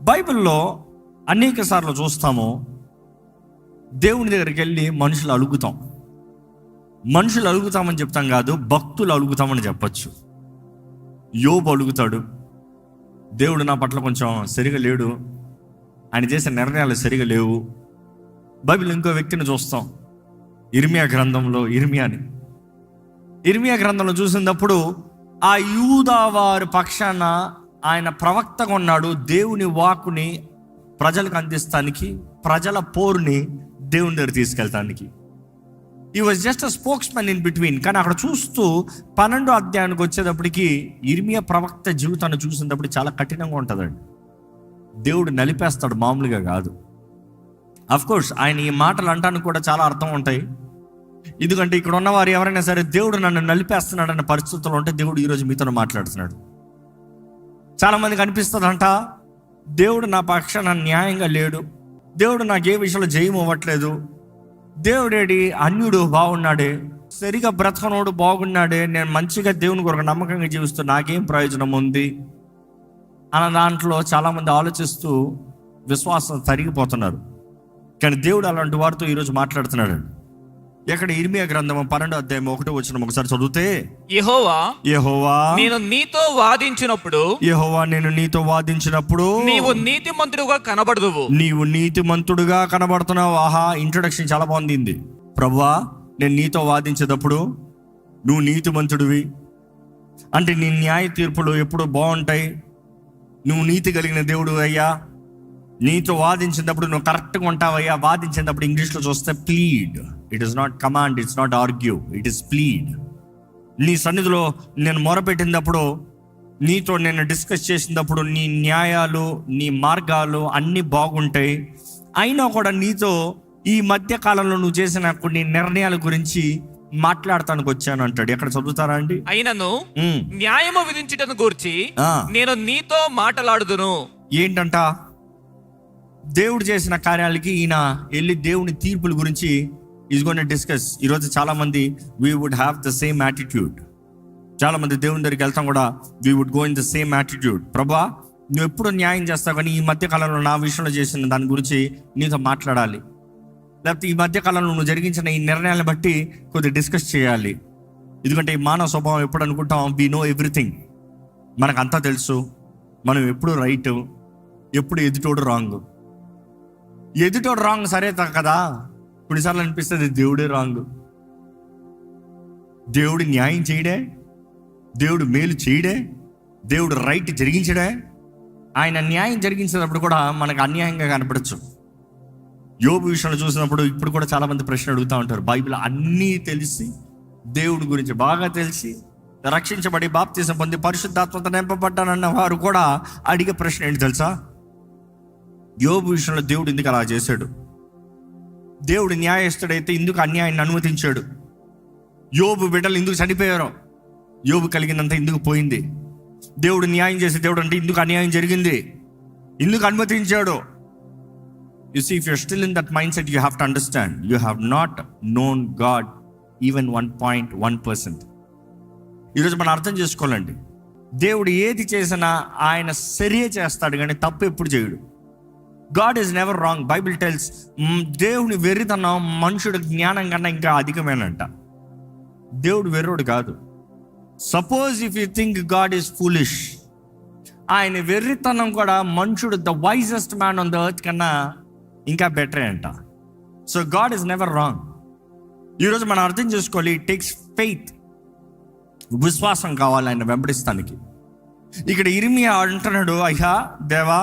బైబిల్లో అనేక సార్లు చూస్తాము, దేవుని దగ్గరికి వెళ్ళి మనుషులు అలుగుతామని చెప్తాం కాదు, భక్తులు అలుగుతామని చెప్పచ్చు. యోబు అలుగుతాడు, దేవుడు నా పట్ల కొంచెం సరిగా లేడు, ఆయన చేసే నిర్ణయాలు సరిగా లేవు. బైబిల్ ఇంకో వ్యక్తిని చూస్తాం, ఇర్మియా గ్రంథంలో చూసినప్పుడు ఆ యూదా వారి పక్షాన ఆయన ప్రవక్తగా ఉన్నాడు. దేవుని వాక్కుని ప్రజలకు అందిస్తానికి, ప్రజల పోరుని దేవుని దగ్గర తీసుకెళ్తానికి. ఈ was just a spokes man in between. కానీ అక్కడ చూస్తూ 12వ అధ్యాయానికి వచ్చేటప్పటికి ఇర్మియా ప్రవక్త జీవితాన్ని చూసినప్పుడు చాలా కఠినంగా ఉంటుందండి. దేవుడు నలిపేస్తాడు, మామూలుగా కాదు. అఫ్కోర్స్ ఆయన ఈ మాటలు అంటానికి కూడా చాలా అర్థం ఉంటాయి. ఎందుకంటే ఇక్కడ ఉన్నవారు ఎవరైనా సరే దేవుడు నన్ను నలిపేస్తున్నాడు అన్న పరిస్థితుల్లో ఉంటే దేవుడు ఈరోజు మీతో మాట్లాడుతున్నాడు. చాలా మందికి అనిపిస్తుందంట, దేవుడు నా పక్షాన న్యాయంగా లేడు, దేవుడు నాకు ఏ విషయంలో జయం అవ్వట్లేదు, దేవుడేడి అన్యుడు బాగున్నాడే, సరిగా బ్రతకనోడు బాగున్నాడే, నేను మంచిగా దేవుని కొరకు నమ్మకంగా జీవిస్తూ నాకేం ప్రయోజనం ఉంది అన్న దాంట్లో చాలామంది ఆలోచిస్తూ విశ్వాసం తరిగిపోతున్నారు. కానీ దేవుడు అలాంటి వారితో ఈరోజు మాట్లాడుతున్నాడు. ఎక్కడ ఇర్మియా గ్రంథం 12వ అధ్యాయం 1వ వచనం ఒకసారి చదివితే, యెహోవా నేను నీతో వాదించినప్పుడు నీవు నీతిమంతుడుగా కనబడుతున్నావు. ఆహా, ఇంట్రొడక్షన్ చాలా బాగుంది. ప్రభువా, నేను నీతో వాదించేటప్పుడు నువ్వు నీతిమంతుడివి అంటే నీ న్యాయ తీర్పులు ఎప్పుడు బాగుంటాయి, నువ్వు నీతి కలిగిన దేవుడు అయ్యా, నీతో వాదించినప్పుడు నువ్వు కరెక్ట్గా ఉంటావయ్యా. వాదించినప్పుడు ఇంగ్లీష్లో చూస్తే plead, it is not command, it's not argue, it is plead. నీ సన్నిధిలో నేను మొరపెట్టినప్పుడు, నీతో నేను డిస్కస్ చేసినప్పుడు నీ న్యాయాలు, నీ మార్గాలు అన్నీ బాగుంటాయి. అయినా కూడా నీతో ఈ మధ్య కాలంలో నువ్వు చేసిన కొన్ని నిర్ణయాల గురించి మాట్లాడటానికి వచ్చాను అంటాడు. ఎక్కడ చదువుతారా అండి? అయినను న్యాయము విధించుటను గూర్చి నేను నీతో మాట్లాడుదును. ఏంటంట? దేవుడు చేసిన కార్యాలకి ఈయన వెళ్ళి దేవుని తీర్పుల గురించి ఈజ్ గోయిన్ టు డిస్కస్. ఈరోజు చాలా మంది we would have the same attitude. చాలా మంది దేవుని దగ్గరికి వెళ్తాం కూడా, we would go in the same attitude. Prabha, నువ్వు ఎప్పుడు న్యాయం చేస్తావు, కానీ ఈ మధ్యకాలంలో నా విషయంలో చేసిన దాని గురించి నీతో మాట్లాడాలి, లేకపోతే ఈ మధ్యకాలంలో నువ్వు జరిగించిన ఈ నిర్ణయాలను బట్టి కొద్దిగా డిస్కస్ చేయాలి. ఎందుకంటే ఈ మానవ స్వభావం ఎప్పుడు అనుకుంటాం, వీ నో ఎవ్రీథింగ్, మనకు అంతా తెలుసు, మనం ఎప్పుడు రైట్, ఎప్పుడు ఎదుటోడు రాంగ్. ఎదుటోడు రాంగ్ సరే కదా, కొన్నిసార్లు అనిపిస్తుంది దేవుడే రాంగ్, దేవుడు న్యాయం చేయడే, దేవుడు మేలు చేయడే, దేవుడు రైట్ జరిగించడే. ఆయన న్యాయం జరిగించినప్పుడు కూడా మనకు అన్యాయంగా కనపడచ్చు. యోబు విషయంలో చూసినప్పుడు ఇప్పుడు కూడా చాలా మంది ప్రశ్న అడుగుతూ ఉంటారు. బైబిల్ అన్నీ తెలిసి, దేవుడి గురించి బాగా తెలిసి, రక్షించబడి బాప్తిసం పొంది పరిశుద్ధాత్మతో నింపబడ్డానన్న వారు కూడా అడిగే ప్రశ్న ఏంటి తెలుసా? యోబు విషయంలో దేవుడు ఎందుకు అలా చేశాడు? దేవుడు న్యాయస్తుడైతే ఎందుకు అన్యాయాన్ని అనుమతించాడు? యోబు బిడ్డలు ఎందుకు చనిపోయారో, యోబు కలిగినంత ఎందుకు పోయింది? దేవుడు న్యాయం చేసే దేవుడు అంటే ఎందుకు అన్యాయం జరిగింది, ఎందుకు అనుమతించాడు? You see, if you're still in that mindset, you have to understand, you have not known God even 1.1%. ఈరోజు మనం అర్థం చేసుకోవాలండి, దేవుడు ఏది చేసినా ఆయన సరియే చేస్తాడు, కానీ తప్పు ఎప్పుడు చేయడు. God is never wrong. Bible tells, దేవుని వెర్రితనం మనుషుడు జ్ఞానం కన్నా ఇంకా అధికమేనంట. దేవుడు వెర్రోడు కాదు. Suppose if you think God is foolish, ఆయన వెర్రితనం కూడా మనుషుడు the wisest man on the earth కన్నా ఇంకా బెటరే అంట. So God is never wrong. ఈరోజు మనం అర్థం చేసుకోవాలి, ఇట్ టేక్స్ ఫెయిత్, విశ్వాసం కావాలి ఆయన వెంబడిస్తానికి. ఇక్కడ ఇర్మియా అంటున్నాడు, అయ్యా దేవా,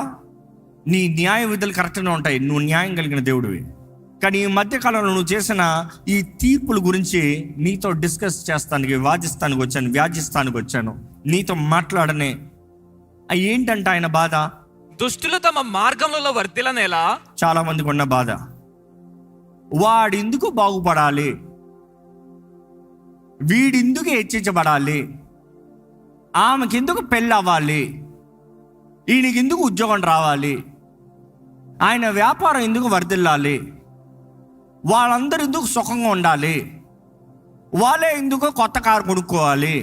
నీ న్యాయ విధులు కరెక్ట్గా ఉంటాయి, నువ్వు న్యాయం కలిగిన దేవుడివి, కానీ ఈ మధ్యకాలంలో నువ్వు చేసిన ఈ తీర్పుల గురించి నీతో డిస్కస్ చేస్తానికి, వ్యాజిస్తానికి వచ్చాను, నీతో మాట్లాడనే. ఏంటంటే ఆయన బాధ, దుష్టులు తమ మార్గంలో వర్ధిల్లనేలా. చాలా మందికి ఉన్న బాధ, వాడెందుకు బాగుపడాలి, వీడెందుకు హెచ్చించబడాలి, ఆమెకెందుకు పెళ్ళి అవ్వాలి, ఈయనకెందుకు ఉద్యోగం రావాలి, ఆయన వ్యాపారం ఎందుకు వర్ధిల్లాలి, వాళ్ళందరూ ఎందుకు సుఖంగా ఉండాలి, వాళ్ళే ఎందుకు కొత్త కారు కొనుక్కోవాలి.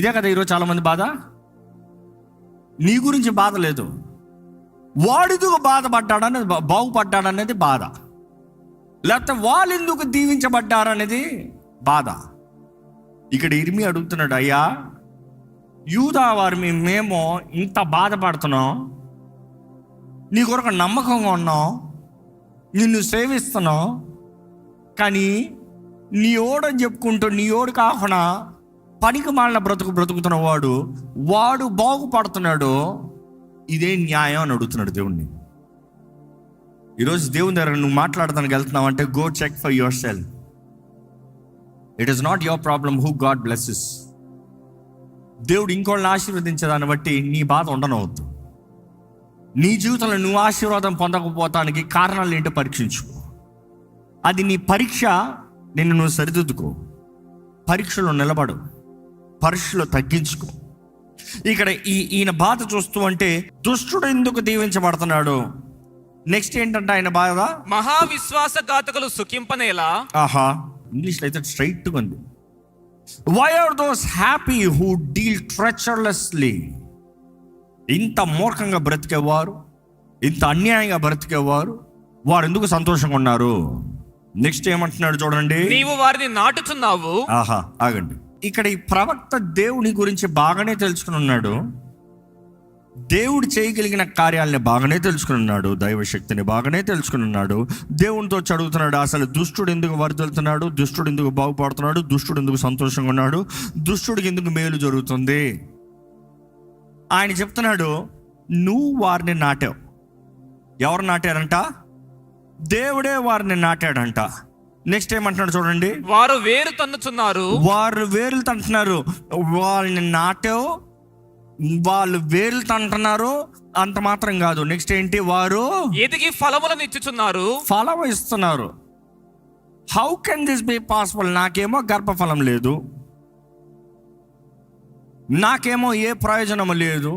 ఇదే కదా ఈరోజు చాలామంది బాధ. నీ గురించి బాధ లేదు, వాడెందుకు బాధపడ్డాడనేది బాగుపడ్డాడనేది బాధ, లేకపోతే వాళ్ళు ఎందుకు దీవించబడ్డారనేది బాధ. ఇక్కడ ఇర్మియా అడుగుతున్నాడు, అయ్యా యూదా వారు మేము ఇంత బాధపడుతున్నాం, నీ కొరకు నమ్మకంగా ఉన్నాం, నిన్ను సేవిస్తున్నాం, కానీ నీ ఓడని చెప్పుకుంటూ నీ ఓడు కాకుండా పనికి మాలిన బ్రతుకుతున్న వాడు బాగుపడుతున్నాడు, ఇదే న్యాయం అని అడుగుతున్నాడు దేవుణ్ణి. ఈరోజు దేవుని దగ్గర నువ్వు మాట్లాడడానికి వెళ్తున్నావు అంటే go check for yourself. It is not your problem who God blesses. దేవుడు ఇంకోళ్ళని ఆశీర్వదించేదాన్ని బట్టి నీ బాధ ఉండనవద్దు. నీ జీవితంలో నువ్వు ఆశీర్వాదం పొందకపోవటానికి కారణాలు ఏంటో పరీక్షించు. అది నీ పరీక్ష. నిన్ను నువ్వు సరిదిద్దుకో, పరీక్షలో నిలబడు, పరీక్షలో తగ్గించుకో. ఇక్కడ ఈయన బాధ చూస్తూ అంటే దుష్టుడు ఎందుకు దీవించబడుతున్నాడు, నెక్స్ట్ ఏంటంటే ఆయన బాధ మహావిశ్వాసఘాతకులు సుఖింపనేలా. ఆహా, ఇంగ్లీష్లో అయితే స్ట్రైట్గా ఉంది. Why are those happy who deal treacherously. ఇంత మూర్ఖంగా బ్రతికేవారు, ఇంత అన్యాయంగా బ్రతికేవారు, వారు ఎందుకు సంతోషంగా ఉన్నారు? నెక్స్ట్ ఏమంటున్నాడు చూడండి, నీవు వారిని నాటుతున్నావు. ఆహా, ఆగండి. ఇక్కడ ఈ ప్రవక్త దేవుని గురించి బాగానే తెలుసుకుని ఉన్నాడు, దేవుడు చేయగలిగిన కార్యాలని బాగానే తెలుసుకుని ఉన్నాడు, దైవశక్తిని బాగానే తెలుసుకుని ఉన్నాడు. దేవునితో చదువుతున్నాడు, అసలు దుష్టుడు ఎందుకు వరదలుతున్నాడు, దుష్టుడు ఎందుకు బాగుపడుతున్నాడు, దుష్టుడు ఎందుకు సంతోషంగా ఉన్నాడు, దుష్టుడికి ఎందుకు మేలు జరుగుతుంది. ఆయన చెప్తున్నాడు, నువ్వు వారిని నాటావు. ఎవరు నాటారంట? దేవుడే వారిని నాటాడంట. నెక్స్ట్ ఏమంటున్నాడు చూడండి, వారు వేరు తన్నుతున్నారు. వారు వేర్లు తంటున్నారు. వాళ్ళని నాటావు, వాళ్ళు వేర్లు తంటున్నారు. అంత మాత్రం కాదు, నెక్స్ట్ ఏంటి, వారు ఎదిగి ఫలములను ఇచ్చుచున్నారు, ఫలం ఇస్తున్నారు. How can this be possible? నాకేమో గర్భఫలం లేదు, నాకేమో ఏ ప్రయోజనం లేదు,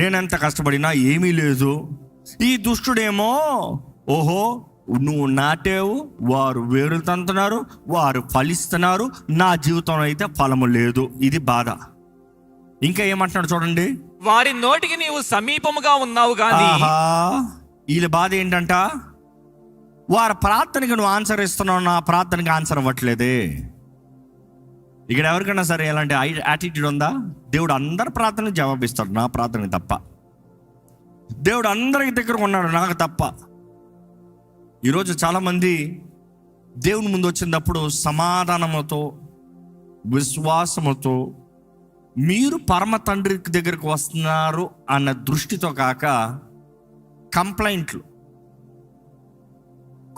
నేనెంత కష్టపడినా ఏమీ లేదు. ఈ దుష్టుడేమో ఓహో నువ్వు నాటావు, వారు వేరులు తంతున్నారు, వారు ఫలిస్తున్నారు, నా జీవితంలో అయితే ఫలము లేదు. ఇది బాధ. ఇంకా ఏమంటున్నాడు చూడండి, వారి నోటికి నీవు సమీపముగా ఉన్నావు గాని. వీళ్ళ బాధ ఏంటంట, వారి ప్రార్థనకి నువ్వు ఆన్సర్ ఇస్తున్నావు, నా ప్రార్థనకి ఆన్సర్ అవ్వట్లేదే. ఇక్కడ ఎవరికైనా సరే ఎలాంటి యాటిట్యూడ్ ఉందా? దేవుడు అందరి ప్రార్థనకు జవాబిస్తాడు, నా ప్రార్థనకి తప్ప. దేవుడు అందరికి దగ్గర ఉన్నాడు, నాకు తప్ప. ఈరోజు చాలామంది దేవుని ముందు వచ్చినప్పుడు సమాధానముతో, విశ్వాసముతో మీరు పరమ తండ్రి దగ్గరకు వస్తున్నారు అన్న దృష్టితో కాక కంప్లైంట్లు,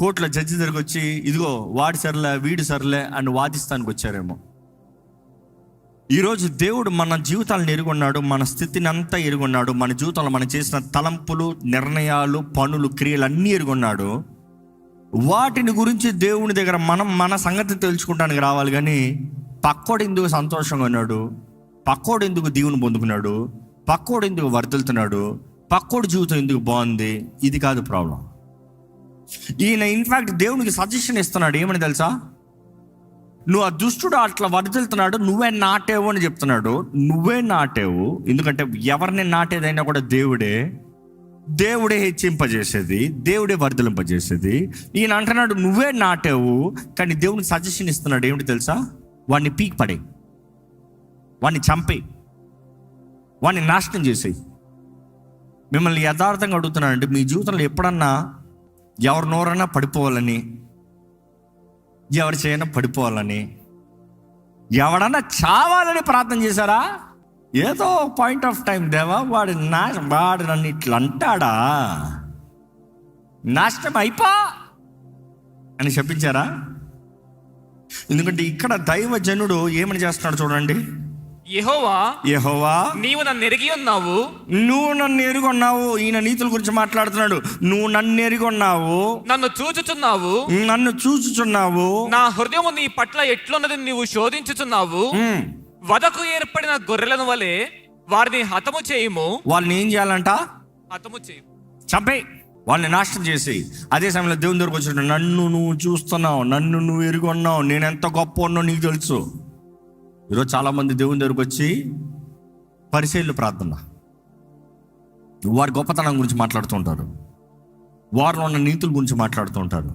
కోర్టులో జడ్జి దగ్గరకు వచ్చి ఇదిగో వాడి సర్లే వీడి సర్లే అని వాదిస్తానికి వచ్చారేమో. ఈరోజు దేవుడు మన జీవితాలను ఎరుగున్నాడు, మన స్థితిని అంతా ఎరుగున్నాడు, మన జీవితంలో మనం చేసిన తలంపులు, నిర్ణయాలు, పనులు, క్రియలు అన్నీ ఎరుగున్నాడు. వాటిని గురించి దేవుని దగ్గర మన సంగతి తెలుసుకుంటానికి రావాలి. కానీ పక్కోడు ఎందుకు సంతోషంగా ఉన్నాడు, పక్కోడు ఎందుకు దీవుని పొందుకున్నాడు, పక్కోడు ఎందుకు వర్ధిల్తున్నాడు, పక్కోడు జీవితం ఎందుకు బాగుంది, ఇది కాదు ప్రాబ్లం. ఈయన ఇన్ఫాక్ట్ దేవునికి సజెషన్ ఇస్తున్నాడు. ఏమని తెలుసా, నువ్వు ఆ దుష్టుడు అట్లా వర్ధిల్తున్నాడు, నువ్వే నాటేవు అని చెప్తున్నాడు. నువ్వే నాటేవు, ఎందుకంటే ఎవరిని నాటేదైనా కూడా దేవుడే హెచ్చింపజేసేది, దేవుడే వర్ధలింపజేసేది. ఈయన అంటున్నాడు నువ్వే నాటావు, కానీ దేవునికి సజెషన్ ఇస్తున్నాడు. ఏమిటి తెలుసా, వాడిని పీక్ పడే, వాడిని చంపే, వాడిని నాశనం చేసేయి. మిమ్మల్ని యథార్థంగా అడుగుతున్నానంటే, మీ జీవితంలో ఎప్పుడన్నా ఎవరి నోరన్నా పడిపోవాలని, ఎవరి చేయనా పడిపోవాలని, ఎవడన్నా చావాలని ప్రార్థన చేశారా? ఏదో పాయింట్ ఆఫ్ టైం దేవా వాడు నన్ను ఇట్లా అంటాడా, నాశనం అయిపో అని చెప్పించారా? ఎందుకంటే ఇక్కడ దైవజనుడు ఏమని చేస్తున్నాడు చూడండి, యెహోవా నీవు నన్ను ఎరిగి ఉన్నావు, నువ్వు నన్ను ఎరిగి ఉన్నావు. ఈయన నీతుల గురించి మాట్లాడుతున్నాడు. నువ్వు నన్ను ఎరిగి ఉన్నావు, నన్ను చూచుచున్నావు, నా హృదయము నీ పట్ల ఎట్లున్నది నీవు శోధించుచున్నావు. వదకు ఏర్పడిన గొర్రెలను వలె వారిని హతము చేయుము. వాళ్ళని ఏం చేయాలంట? హతము చేయు, చంపే, వాళ్ళని నాశనం చేసి. అదే సమయంలో దేవుని దగ్గరకు వచ్చినట్టు, నన్ను నువ్వు చూస్తున్నావు, నన్ను నువ్వు ఎరిగి ఉన్నావు, నేను ఎంత గొప్ప ఉన్నావు నీకు తెలుసు. ఈరోజు చాలామంది దేవుని దగ్గరకు వచ్చి పరిశీలన ప్రార్థన, వారి గొప్పతనం గురించి మాట్లాడుతూ ఉంటారు, వారిలో ఉన్న నీతుల గురించి మాట్లాడుతూ ఉంటారు.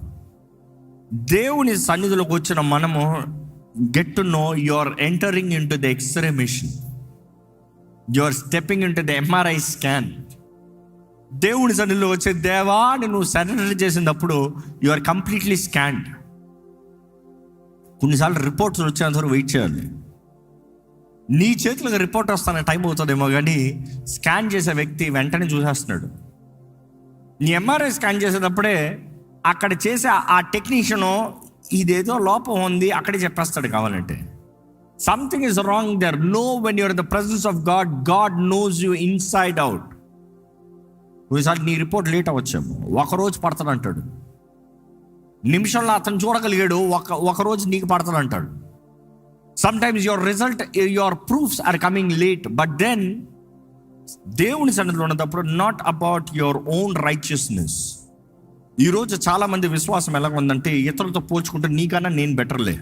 దేవుని సన్నిధిలోకి వచ్చిన మనము get to know you are entering in to the x ray machine, you are stepping in to the MRI scan. దేవుని సన్నిధిలో వచ్చే దేవా నువ్వు సరెండర్ చేసినప్పుడు యు ఆర్ కంప్లీట్లీ స్కాన్డ్. కొన్నిసార్లు రిపోర్ట్స్ వచ్చేంత వరకు వెయిట్ చేయాలి. నీ చేతులకు రిపోర్ట్ వస్తానే టైం అవుతుందేమో, కానీ స్కాన్ చేసే వ్యక్తి వెంటనే చూసేస్తున్నాడు. నీ ఎంఆర్ఐ స్కాన్ చేసేటప్పుడే అక్కడ చేసే ఆ టెక్నీషియను ఇదేదో లోపం ఉంది అక్కడే చెప్పేస్తాడు. కావాలంటే something is wrong there. Know when you're in the presence of God, God knows you inside out. కొన్నిసార్లు నీ రిపోర్ట్ లేట్ అవ్వచ్చేమో, ఒకరోజు పడతాడు అంటాడు. నిమిషంలో అతను చూడగలిగాడు, ఒక రోజు నీకు పడతాడు అంటాడు. Sometimes your result, your proofs are coming late. But then దేవుని సన్నిధిలో ఉన్నప్పుడు not about your own righteousness. ఈరోజు చాలామంది విశ్వాసం ఎలా ఉందంటే, ఇతరులతో పోల్చుకుంటే నీకన్నా నేను బెటర్లే,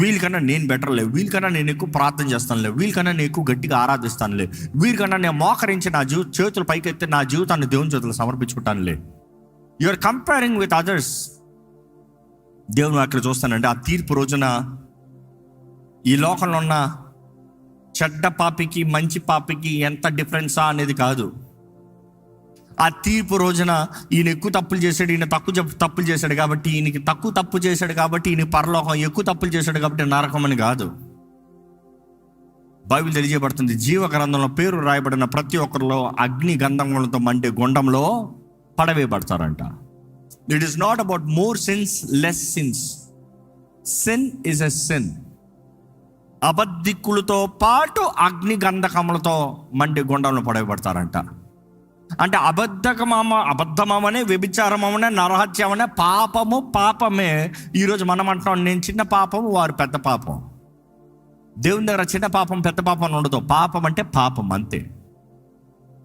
వీళ్ళకన్నా నేను బెటర్లే, వీళ్ళకన్నా నేను ఎక్కువ ప్రార్థన చేస్తానులే, వీళ్ళకన్నా నేను ఎక్కువ గట్టిగా ఆరాధిస్తానులే, వీరికన్నా నేను మోకరించి నా చేతులు పైకెత్తి నా జీవితాన్ని దేవుని చేతులు సమర్పించుకుంటానులే. You are comparing with others. దేవుని అక్కడ చూస్తానంటే ఆ తీర్పు రోజున ఈ లోకంలో ఉన్న చెడ్డ పాపికి మంచి పాపికి ఎంత డిఫరెన్సా అనేది కాదు. ఆ తీర్పు రోజున ఈయన ఎక్కువ తప్పులు చేశాడు, ఈయన తక్కువ తప్పులు చేశాడు కాబట్టి ఈయనకి తక్కువ తప్పు చేశాడు కాబట్టి ఈయన పరలోకం, ఎక్కువ తప్పులు చేశాడు కాబట్టి నరకం అని కాదు. బైబిల్ తెలియజేయబడుతుంది, జీవ గ్రంథంలో పేరు రాయబడిన ప్రతి ఒక్కరిలో అగ్ని గంధములతో మండే గుండంలో పడవేయబడతారంట. It is not about more sins, less sins. Sin is a sin. అబద్ధికులతో పాటు అగ్ని గంధకములతో మండే గుండంలో పడవేయబడతారంట. అంటే అబద్ధమనే, వ్యభిచారమనే, నరహత్యమనే పాపమే. ఈరోజు మనం అంటున్నాం నేను చిన్న పాపం, వారు పెద్ద పాపం. దేవుని దగ్గర చిన్న పాపం పెద్ద పాపం అని ఉండదు. పాపం అంటే పాపం అంతే.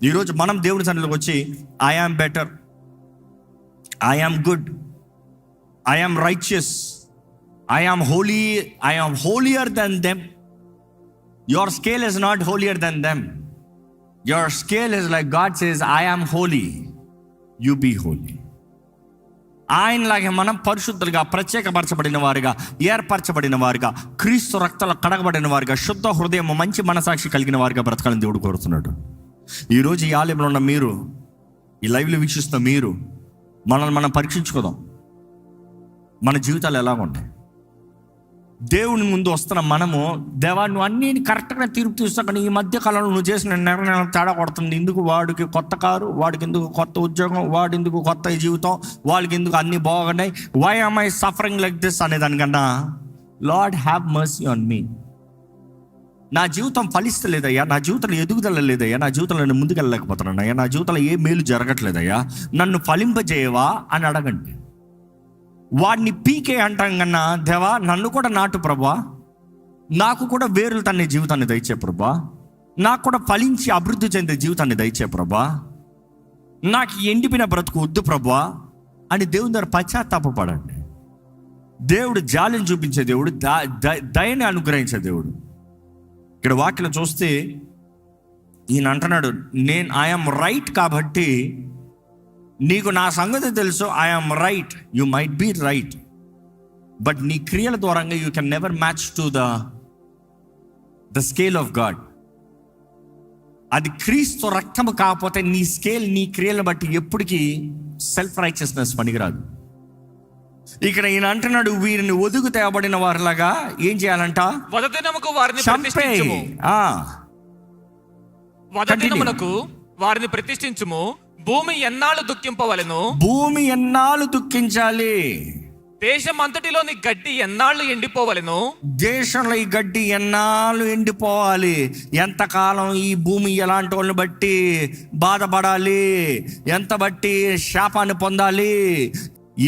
ఈరోజు మనం దేవుని సన్నిధిలోకి వచ్చి I am better, I am good, I am righteous, I am holy, I am holier than them. Your scale is not holier than them. Your scale is like God says, I am holy, you be holy. ఆయనలాగే మనం పరిశుద్ధులుగా, ప్రత్యేకపరచబడిన వారుగా, ఏర్పరచబడిన వారుగా, క్రీస్తు రక్తంలో కడగబడిన వారుగా, శుద్ధ హృదయం, మంచి మనసాక్షి కలిగిన వారుగా బ్రతకాలని దేవుడు కోరుతున్నాడు. ఈరోజు ఈ ఆలయంలో ఉన్న మీరు, ఈ లైవ్లో వీక్షిస్తున్న మీరు, మనల్ని మనం పరీక్షించుకోదాం. మన జీవితాలు ఎలా ఉంటాయి? దేవుని ముందు వస్తున్న మనము, దేవా నువ్వు అన్నీ కరెక్ట్గా తీర్పు తీస్తావు, కానీ ఈ మధ్య కాలంలో నువ్వు చేసిన నిర్ణయం తేడా కొడుతుంది. ఎందుకు వాడికి కొత్త కారు, వాడికి ఎందుకు కొత్త ఉద్యోగం, వాడి ఎందుకు కొత్త జీవితం, వాళ్ళకి ఎందుకు అన్నీ బాగున్నాయి, why am I suffering like this అనే దానికన్నా Lord have mercy on me. నా జీవితం ఫలిస్తలేదయ్యా, నా జీవితంలో ఎదుగుదల లేదయ్యా, నా జీవితంలో నేను ముందుకెళ్ళలేకపోతున్నానయ్యా, నా జీవితంలో ఏ మేలు జరగట్లేదయ్యా, నన్ను ఫలింపజేయవా అని అడగండి. వాడిని పీకే అంటాం కన్నా, దేవా నన్ను కూడా నాటు ప్రభా, నాకు కూడా వేరులు తన్నే జీవితాన్ని దయచే ప్రభా, నాకు కూడా ఫలించి అభివృద్ధి చెందే జీవితాన్ని దయచే ప్రభా, నాకు ఎండిపోయిన బ్రతుకు వద్దు ప్రభా అని దేవుని దగ్గర పశ్చాత్తాపపడండి. దేవుడు జాలిని చూపించే దేవుడు, దయని అనుగ్రహించే దేవుడు. ఇక్కడ వాక్యం చూస్తే ఈయన అంటున్నాడు, నేను ఐఎమ్ రైట్ కాబట్టి నీకు నా సంగతి తెలుసు, I'm right, you might be right, but నీ క్రియల ద్వారంగా you can never match to the scale of God. అది క్రీస్తు రక్తము కాకపోతే నీ స్కేల్, నీ క్రియలను బట్టి ఎప్పటికీ సెల్ఫ్ రైచియస్నెస్ పనికిరాదు. ఇక్కడ ఈయన అంటున్నాడు, వీరిని ఒదుగు తేబడిన వారిలాగా ఏం చేయాలంట? వారిని ప్రతిష్ఠించుము. భూమి ఎన్నాళ్ళు దుఃఖింపవలెను? భూమి ఎన్నాళ్ళు దుఃఖించాలి? దేశం అంతటిలోని గడ్డి ఎన్నాళ్ళు ఎండిపోవలెను? దేశంలో ఈ గడ్డి ఎన్నాళ్ళు ఎండిపోవాలి? ఎంతకాలం ఈ భూమి ఎలాంటి వాళ్ళని బట్టి బాధపడాలి, ఎంత బట్టి శాపాన్ని పొందాలి,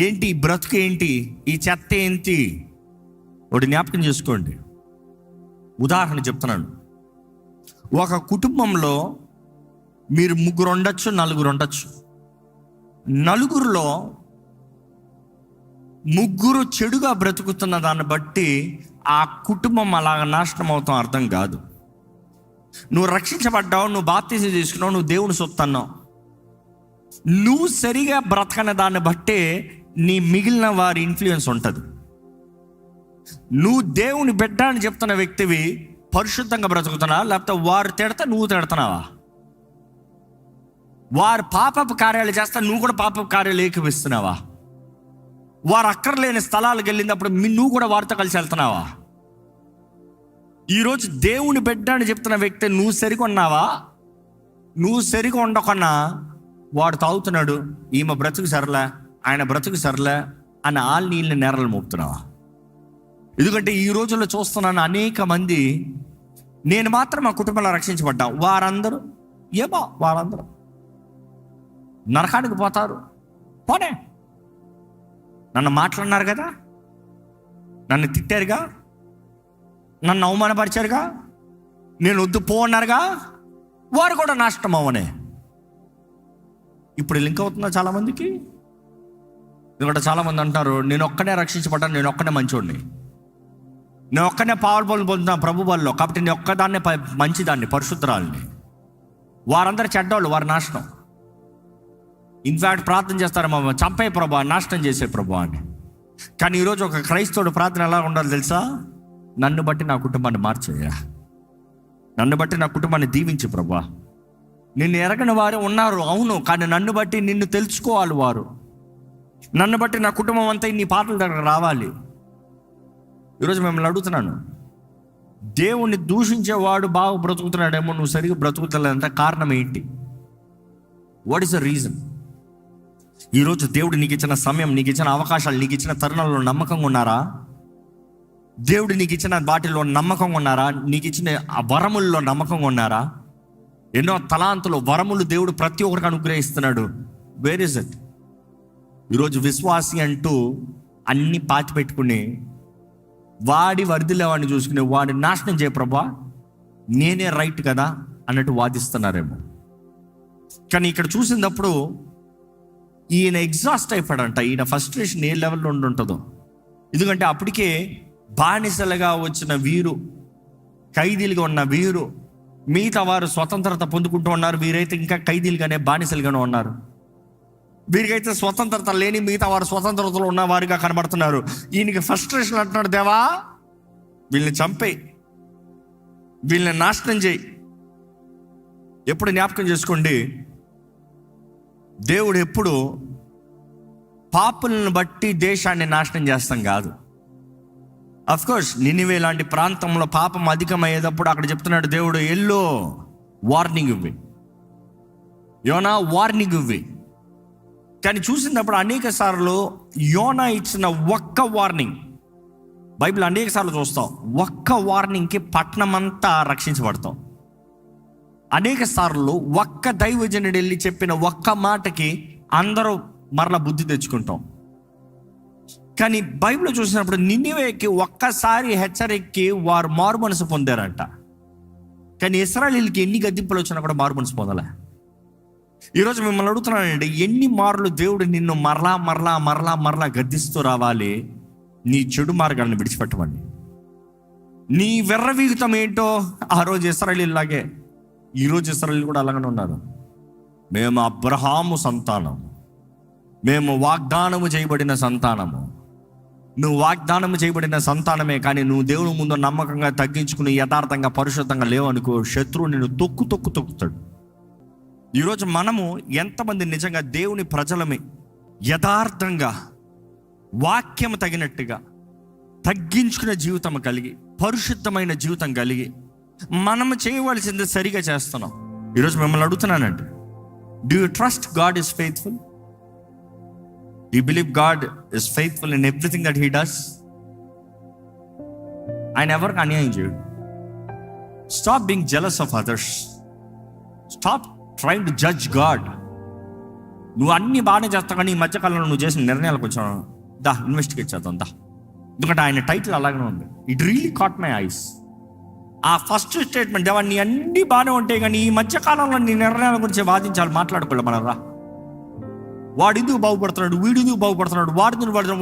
ఏంటి బ్రతుకు, ఏంటి ఈ చెత్త, ఏంటి? ఒకటి జ్ఞాపకం చేసుకోండి. ఉదాహరణ చెప్తున్నాను. ఒక కుటుంబంలో మీరు 3 ఉండొచ్చు, 4 ఉండొచ్చు. 4లో 3 చెడుగా బ్రతుకుతున్న దాన్ని బట్టి ఆ కుటుంబం అలాగ నాశనం అవుతాం అర్థం కాదు. నువ్వు రక్షించబడ్డావు, నువ్వు బాప్తిసం తీసుకున్నావు, నువ్వు దేవుని సొత్తు అన్నావు. నువ్వు సరిగా బ్రతకన దాన్ని బట్టే నీ మిగిలిన వారి ఇన్ఫ్లుయెన్స్ ఉంటుంది. నువ్వు దేవుని బిడ్డ అని చెప్తున్న వ్యక్తివి పరిశుద్ధంగా బ్రతుకుతున్నావా, లేకపోతే వారు తిడతా నువ్వు తిడుతున్నావా? వారు పాపపు కార్యాలు చేస్తా నువ్వు కూడా పాపపు కార్యాలు ఏకీపిస్తున్నావా? వారు అక్కర్లేని స్థలాలకు వెళ్ళినప్పుడు నువ్వు కూడా వారితో కలిసి వెళ్తున్నావా? ఈరోజు దేవుని బిడ్డ అని చెప్తున్న వ్యక్తి నువ్వు సరిగా ఉన్నావా? నువ్వు సరిగా ఉండకున్నా వాడు తాగుతున్నాడు, ఈమె బ్రతుకు సరలే, ఆయన బ్రతుకు సరలే అని నీళ్ళని నేరలు మోపుతున్నావా? ఎందుకంటే ఈ రోజుల్లో చూస్తున్నాను అనేక మంది, నేను మాత్రం మా కుటుంబంలో రక్షించబడ్డా, వారందరూ ఏమో వాళ్ళందరూ నరకానికి పోతారు. పోనే, నన్ను మాట్లాడినారు కదా, నన్ను తిట్టారుగా, నన్ను అవమానపరిచారుగా, నేను వద్దు పో అన్నారుగా, వారు కూడా నాశనం అవ్వనే. ఇప్పుడు లింక్ అవుతుందా చాలామందికి? ఎందుకంటే చాలామంది అంటారు, నేను ఒక్కనే రక్షించబడ్డాను, నేను ఒక్కనే మంచోడిని, నేను ఒక్కనే పావులు పొందుతున్నాను ప్రభు వాళ్ళలో, కాబట్టి నేను ఒక్కదాన్నే మంచిదాన్ని, పరిశుద్ధరాలని. వారందరూ చెడ్డవాళ్ళు, వారు నాశనం. ఇన్ఫ్యాక్ట్ ప్రార్థన చేస్తారు, మా చంపే ప్రభా, నాశనం చేసే ప్రభా అని. కానీ ఈరోజు ఒక క్రైస్తవుడు ప్రార్థన ఎలా ఉండాలి తెలుసా? నన్ను బట్టి నా కుటుంబాన్ని మార్చేయ, నన్ను బట్టి నా కుటుంబాన్ని దీవించు ప్రభా. నిన్ను ఎరగని వారు ఉన్నారు, అవును, కానీ నన్ను బట్టి నిన్ను తెలుసుకోవాలి వారు. నన్ను బట్టి నా కుటుంబం అంతా నీ పాటల దగ్గర రావాలి. ఈరోజు మిమ్మల్ని అడుగుతున్నాను, దేవుణ్ణి దూషించేవాడు బాగా బ్రతుకుతున్నాడేమో, నువ్వు సరిగ్గా బ్రతుకుతలేదంటే కారణం ఏంటి? What is the reason? ఈరోజు దేవుడు నీకు ఇచ్చిన సమయం, నీకు ఇచ్చిన అవకాశాలు, నీకు ఇచ్చిన తరుణాల్లో నమ్మకంగా ఉన్నారా? దేవుడు నీకు ఇచ్చిన వాటిలో నమ్మకంగా ఉన్నారా? నీకు ఇచ్చిన ఆ వరముల్లో నమ్మకంగా ఉన్నారా? ఎన్నో తలాంతులు, వరములు దేవుడు ప్రతి ఒక్కరికి అనుగ్రహిస్తున్నాడు. Where is it? ఈరోజు విశ్వాసి అంటూ అన్ని పాతి పెట్టుకుని వాడి వరిదిలేవాడిని చూసుకుని వాడిని నాశనం చేయ ప్రభా, నేనే రైట్ కదా అన్నట్టు వాదిస్తున్నారేమో. కానీ ఇక్కడ చూసినప్పుడు ఈయన ఎగ్జాస్ట్ అయిపోయాడంట. ఈయన ఫ్రస్ట్రేషన్ ఏ లెవెల్లో ఉంటుందో. ఎందుకంటే అప్పటికే బానిసలుగా వచ్చిన వీరు, ఖైదీలుగా ఉన్న వీరు, మిగతా వారు స్వతంత్రత పొందుకుంటూ ఉన్నారు, వీరైతే ఇంకా ఖైదీలుగానే బానిసలుగానే ఉన్నారు. వీరికైతే స్వతంత్రత లేని, మిగతా వారు స్వతంత్రతలో ఉన్న వారిగా కనబడుతున్నారు. ఈయనకి ఫ్రస్ట్రేషన్ అంటున్నాడు, దేవా వీళ్ళని చంపేయి, వీళ్ళని నాశనం చేయి. ఎప్పుడు జ్ఞాపకం చేసుకోండి, దేవుడు ఎప్పుడు పాపులను బట్టి దేశాన్ని నాశనం చేస్తాం కాదు. అఫ్కోర్స్ నినివే లాంటి ప్రాంతంలో పాపం అధికమయ్యేటప్పుడు అక్కడ చెప్తున్నాడు దేవుడు, ఎల్లో వార్నింగ్ ఇవ్వి, యోనా వార్నింగ్ ఇవ్వి. కానీ చూసినప్పుడు అనేక సార్లు యోనా ఇచ్చిన ఒక్క వార్నింగ్, బైబిల్ అనేక సార్లు చూస్తాం, ఒక్క వార్నింగ్కి పట్టణం అంతా రక్షించబడతాం. అనేక సార్లు ఒక్క దైవజనుడు వెళ్ళి చెప్పిన ఒక్క మాటకి అందరూ మరలా బుద్ధి తెచ్చుకుంటాం. కానీ బైబిల్ చూసినప్పుడు నినివేకి ఒక్కసారి హెచ్చరిక్కి వారు మారు మనసు పొందారంట. కానీ ఇశ్రాయేలీయులకి ఎన్ని గద్దింపులు వచ్చినా కూడా మారు మనసు పొందలే. ఈరోజు మిమ్మల్ని అడుగుతున్నానండి, ఎన్ని మార్లు దేవుడు నిన్ను మరలా మరలా మరలా మరలా గద్దిస్తూ రావాలి నీ చెడు మార్గాలను విడిచిపెట్టమండి. నీ వెర్రవీగుతం ఏంటో ఆ రోజు ఇశ్రాయేలీయులాగే ఈరోజు ఇశ్రాయేలీయులు కూడా అలాగనే ఉన్నారు. మేము అబ్రహాము సంతానము, మేము వాగ్దానము చేయబడిన సంతానము. నువ్వు వాగ్దానము చేయబడిన సంతానమే, కానీ నువ్వు దేవుని ముందు నమ్మకంగా తగ్గించుకుని యథార్థంగా పరిశుద్ధంగా లేవనుకో, శత్రువు నిన్ను తొక్కుతాడు. ఈరోజు మనము ఎంతమంది నిజంగా దేవుని ప్రజలమే యథార్థంగా వాక్యం తగినట్టుగా తగ్గించుకునే జీవితం కలిగి, పరిశుద్ధమైన జీవితం కలిగి మనము చేయవలసింది సరిగా చేస్తున్నాం. ఈరోజు మిమ్మల్ని అడుగుతున్నానండి, do you trust God is faithful? Do you believe God is faithful in everything that He does? ఆయన ఎవరికి అన్యాయం చేయడు. Stop being jealous of others. Stop trying to judge God. నువ్వు అన్ని బాగానే చేస్తావు, కానీ ఈ మధ్యకాలంలో నువ్వు చేసిన నిర్ణయాలకు వచ్చాను, ఇన్వెస్టిగేట్ చేద్దాం దా. ఎందుకంటే ఆయన టైటిల్ అలాగనే ఉంది. It really caught my eyes. ఆ ఫస్ట్ స్టేట్మెంట్, దేవా నీ అన్ని బాగానే ఉంటాయి, కానీ ఈ మధ్యకాలంలో నీ నిర్ణయాల గురించి వాదించాలి, మాట్లాడుకోవాలి మన రా. వాడు ఎందుకు బాగుపడుతున్నాడు, వీడు ఎందుకు బాగుపడుతున్నాడు,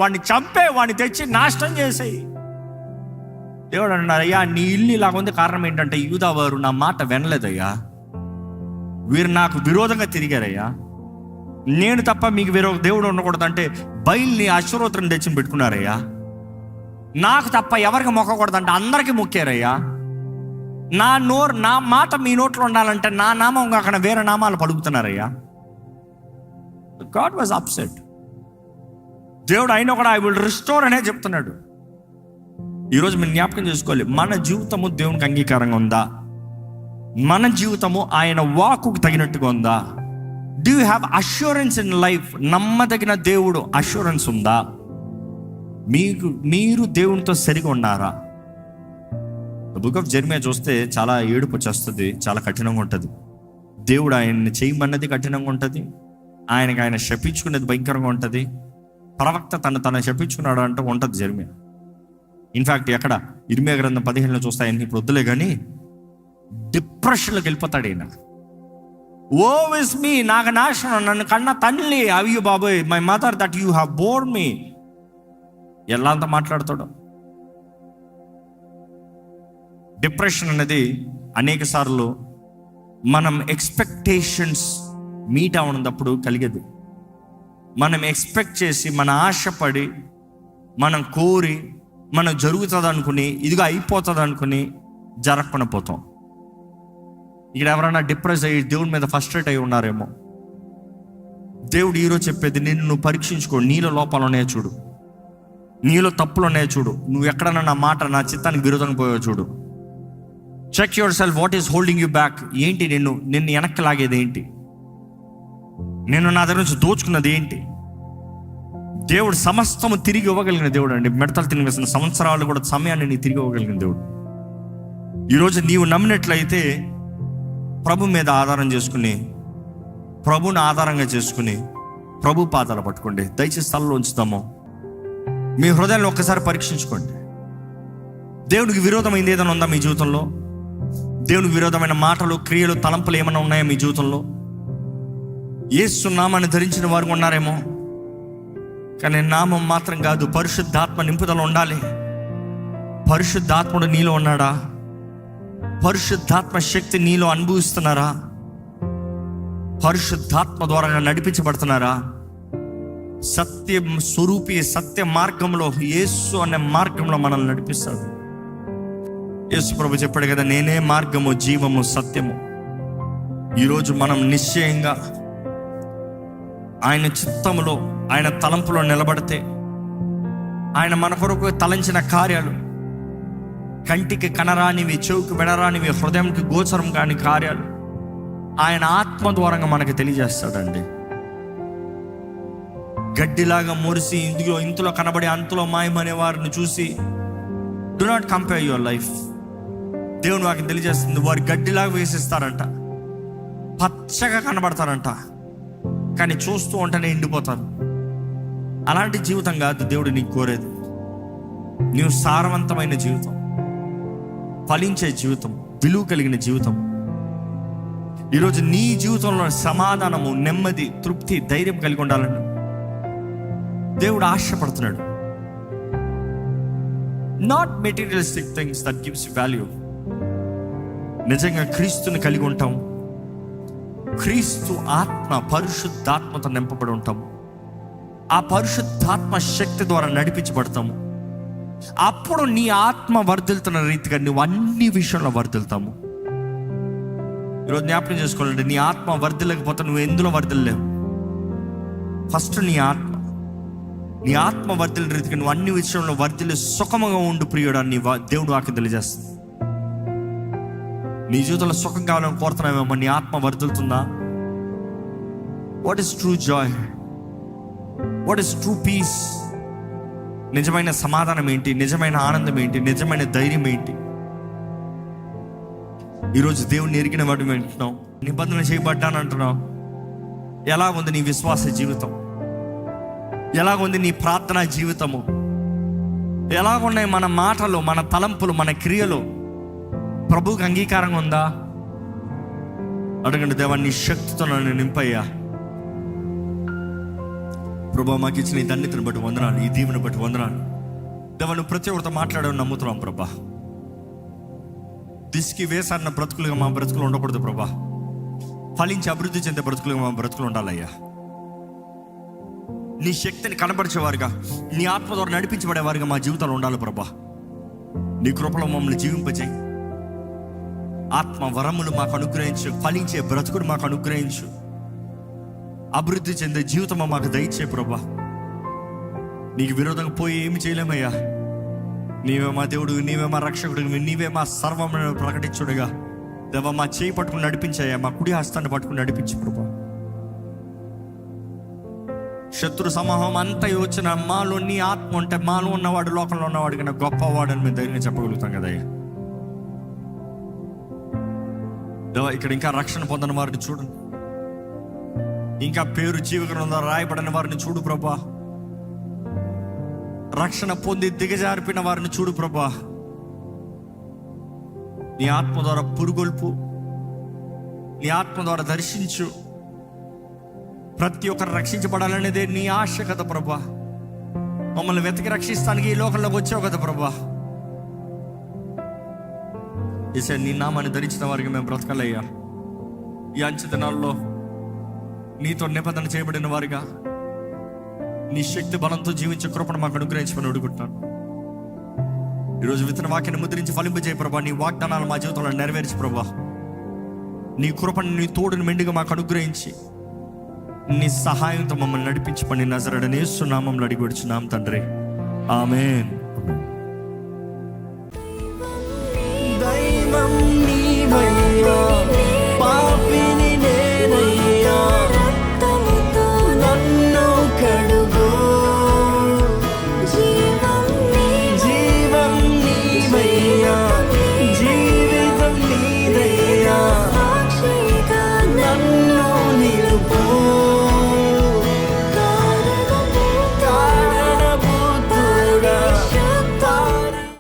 వాడిని చంపే, వాడిని తెచ్చి నాశనం చేసేయి. దేవుడు అన్నారు, అయ్యా నీ ఇల్లు ఇలాగ ఉంది, కారణం ఏంటంటే యూదా వారు నా మాట వినలేదయ్యా, వీరు నాకు విరోధంగా తిరిగారయ్యా, నేను తప్ప మీకు వేరే ఒక దేవుడు ఉండకూడదంటే బయల్ని అశ్వరోత్రం తెచ్చి పెట్టుకున్నారయ్యా, నాకు తప్ప ఎవరికి మొక్కకూడదంటే అందరికీ మొక్కారయ్యా, నా మాట మీ నోట్లో ఉండాలంటే నా నామం కాకుండా వేరే నామాలు పలుకుతున్నారయ్యా. God was upset. దేవుడు అయినా కూడా ఐ విల్ రిస్టోర్ అనే చెప్తున్నాడు. ఈరోజు మీరు జ్ఞాపకం చేసుకోవాలి, మన జీవితము దేవునికి అంగీకారంగా ఉందా? మన జీవితము ఆయన వాక్కుకు తగినట్టుగా ఉందా? Do you have assurance in life? నమ్మదగిన దేవుడు అష్యూరెన్స్ ఉందా? మీరు దేవునితో సరిగా ఉన్నారా? బుక్ ఆఫ్ జెర్మియా చూస్తే చాలా ఏడుపు వచ్చేస్తుంది, చాలా కఠినంగా ఉంటుంది. దేవుడు ఆయన్ని చేయమన్నది కఠినంగా ఉంటుంది, ఆయన శపించుకునేది భయంకరంగా ఉంటుంది. ప్రవక్త తను శపించుకున్నాడు అంటే ఉంటుంది జెర్మియా. ఇన్ఫ్యాక్ట్ ఎక్కడ ఇర్మియా గ్రంథం 15 చూస్తే ఆయన ఇప్పుడు వద్దులే కానీ డిప్రెషన్లోకి వెళ్ళిపోతాడు ఈయన. ఓ విస్ మీ, నాకు నాశనం, నన్ను కన్నా తల్లి, అయ్యో బాబోయ్, my mother that you have born me. ఎలా అంత మాట్లాడతాడు? డిప్రెషన్ అనేది అనేక సార్లు మనం ఎక్స్పెక్టేషన్స్ మీట్ అవునప్పుడు కలిగేది. మనం ఎక్స్పెక్ట్ చేసి, మన ఆశపడి, మనం కోరి, మనం జరుగుతుంది అనుకుని, ఇదిగో అయిపోతుంది అనుకుని జరగకుండా పోతాం. ఇక్కడ ఎవరైనా డిప్రెస్ అయ్యి దేవుడి మీద ఫస్ట్రేట్ అయి ఉన్నారేమో. దేవుడు ఈరోజు చెప్పేది, నువ్వు పరీక్షించుకో, నీలో లోపాలు ఉన్నాయో చూడు, నీలో తప్పులు ఉన్నాయో చూడు, నువ్వు ఎక్కడన్నా నా మాట, నా చిత్తానికి విరోధంగా పోయో చూడు. Check yourself, what is holding you back? ఏంటి నిన్ను వెనక్కి లాగేది ఏంటి? నేను నా దగ్గర నుంచి దోచుకున్నది ఏంటి? దేవుడు సమస్తము తిరిగి ఇవ్వగలిగిన దేవుడు అండి. మిడతలు తినివేసిన సంవత్సరాలు కూడా సమయాన్ని నీ తిరిగి ఇవ్వగలిగిన దేవుడు. ఈరోజు నీవు నమ్మినట్లయితే ప్రభు మీద ఆధారం చేసుకుని, ప్రభుని ఆధారంగా చేసుకుని ప్రభు పాదాలు పట్టుకోండి. దయచేసి స్థలంలో ఉంచుతాము. మీ హృదయాన్ని ఒక్కసారి పరీక్షించుకోండి. దేవునికి విరోధమైంది ఏదైనా ఉందా మీ జీవితంలో? దేవునికి విరోధమైన మాటలు, క్రియలు, తలంపులు ఏమైనా ఉన్నాయా మీ జీవితంలో? యేసు నామాన్ని ధరించిన వారు ఉన్నారేమో, కానీ నామం మాత్రం కాదు, పరిశుద్ధాత్మ నింపుదల ఉండాలి. పరిశుద్ధాత్ముడు నీలో ఉన్నాడా? పరిశుద్ధాత్మ శక్తి నీలో అనుభవిస్తున్నారా? పరిశుద్ధాత్మ ద్వారా నడిపించబడుతున్నారా? సత్య స్వరూపి, సత్య మార్గంలో, యేసు అనే మార్గంలో మనల్ని నడిపిస్తాడు. యేసు ప్రభు చెప్పాడు కదా, నేనే మార్గము, జీవము, సత్యము. ఈరోజు మనం నిశ్చయంగా ఆయన చిత్తములో, ఆయన తలంపులో నిలబడితే, ఆయన మన కొరకు తలంచిన కార్యాలు, కంటికి కనరానివి, చెవుకి వినరానివి, హృదయంకి గోచరం కాని కార్యాలు ఆయన ఆత్మ ద్వారంగా మనకి తెలియజేస్తాడండి. గడ్డిలాగా మురిసి ఇందులో కనబడి అంతలో మాయమనే వారిని చూసి do not compare your life. దేవుని వారికి తెలియజేస్తుంది, వారు గడ్డిలాగా వేసిస్తారంట, పచ్చగా కనబడతారంట, కానీ చూస్తూ ఉంటేనే ఎండిపోతారు. అలాంటి జీవితం కాదు దేవుడు నీకు కోరేది. నీవు సారవంతమైన జీవితం, ఫలించే జీవితం, విలువ కలిగిన జీవితం. ఈరోజు నీ జీవితంలో సమాధానము, నెమ్మది, తృప్తి, ధైర్యం కలిగి ఉండాలని దేవుడు ఆశపడుతున్నాడు. Not materialistic things that gives value. నిజంగా క్రీస్తుని కలిగి ఉంటాం, క్రీస్తు ఆత్మ, పరిశుద్ధాత్మతో నింపబడి ఉంటాము. ఆ పరిశుద్ధాత్మ శక్తి ద్వారా నడిపించబడతాము. అప్పుడు నీ ఆత్మ వర్ధిల్తున్న రీతిగా నువ్వు అన్ని విషయంలో వర్ధిల్తాము. ఈరోజు జ్ఞాపకం చేసుకోవాలంటే, నీ ఆత్మ వర్ధిల్లకపోతే నువ్వు ఎందులో వర్ధిల్లేవు. ఫస్ట్ నీ ఆత్మ వర్ధిల్లిన రీతిగా నువ్వు అన్ని విషయంలో వర్ధిల్లి సుఖముగా ఉండు ప్రియుడు అని దేవుడు వాక్యం తెలియజేస్తుంది. నీ జీవితంలో సుఖం కావాలని కోరుతున్నావేమో, నీ ఆత్మ వర్ధిల్తుందా? What is true joy? What is true peace? నిజమైన సమాధానం ఏంటి? నిజమైన ఆనందం ఏంటి? నిజమైన ధైర్యం ఏంటి? ఈరోజు దేవుడిని ఎరిగిన వాడు వింటున్నావు, నిబంధన చేయబడ్డాను అంటున్నావు. ఎలాగుంది నీ విశ్వాస జీవితం? ఎలాగుంది నీ ప్రార్థనా జీవితము? ఎలాగున్నాయి మన మాటలు, మన తలంపులు, మన క్రియలు? ప్రభువుకి అంగీకారంగా ఉందా? అడగండి, దేవా నీ శక్తితో నన్ను నింపయ్యా. ప్రభా మాకు ఇచ్చిన ఈ ధన్యతను బట్టి వందనాలు, ఈ దీవెను బట్టి వందనాలు. దేవా నువ్వు ప్రతి ఒక్కరితో మాట్లాడని నమ్ముతున్నాం ప్రభా. దిష్కి వేసారిన బ్రతుకులుగా మా బ్రతుకులు ఉండకూడదు ప్రభా. ఫలించి అభివృద్ధి చెందే బ్రతుకులుగా మా బ్రతుకులు ఉండాలయ్యా. నీ శక్తిని కనపరిచేవారుగా, నీ ఆత్మ ద్వారా నడిపించబడేవారుగా మా జీవితాలు ఉండాలి ప్రభా. నీ కృపలో మమ్మల్ని జీవింపజేయి. ఆత్మ వరములు మాకు అనుగ్రహించు. ఫలించే బ్రతుకుడు మాకు అనుగ్రహించు. అభివృద్ధి చెందే జీవితం మాకు దయచే ప్రభా. నీకు విరోధంగా పోయి ఏమి చేయలేమయ్యా. నీవే మా దేవుడు, నీవే మా రక్షకుడు, నీవే మా సర్వమును ప్రకటించుడుగా దేవా. మా చేయి పట్టుకుని నడిపించాయా, మా కుడి హస్తాన్ని పట్టుకుని నడిపించు ప్రభా. శత్రు సమూహం అంతా వచ్చిన మాలో నీ ఆత్మ ఉంటే, మాలో ఉన్నవాడు లోకంలో ఉన్నవాడు కన్నా గొప్పవాడు అని మేము ధైర్యంగా చెప్పగలుగుతాం కదయ్యా. దేవా, ఇక్కడ ఇంకా రక్షణ పొందని వారిని చూడండి. ఇంకా పేరు జీవగ్రంథంలో రాయబడిన వారిని చూడు ప్రభా. రక్షణ పొంది దిగజారిపోయిన వారిని చూడు ప్రభా. నీ ఆత్మ ద్వారా పురుగొల్పు, నీ ఆత్మ ద్వారా దర్శించు. ప్రతి ఒక్కరు రక్షించబడాలనేదే నీ ఆశ కదా ప్రభా. మమ్మల్ని వెతికి రక్షిస్తానికి ఈ లోకంలోకి వచ్చావు కదా ప్రభా. ఈసారి నీ నామాన్ని ధరించిన వారికి మేము బ్రతకాలయ్యా. ఈ అంచె దినాల్లో నీతో నిబంధన చేయబడిన వారిగా నీ శక్తి బలంతో జీవించే కృపను మాకు అనుగ్రహించమని అడుగుతున్నాను. ఈరోజు విత్తన వాక్యాన్ని ముద్రించి ఫలింపజేయ ప్రభా. నీ వాగ్దానాలు మా జీవితంలో నెరవేర్చి ప్రభా. నీ కృపను, నీ తోడుని మెండుగా మాకు అనుగ్రహించి నీ సహాయంతో మమ్మల్ని నడిపించమని నజరేయుడైన యేసు నామములో అడిగి వచ్చున్నాం తండ్రి. ఆమేన్.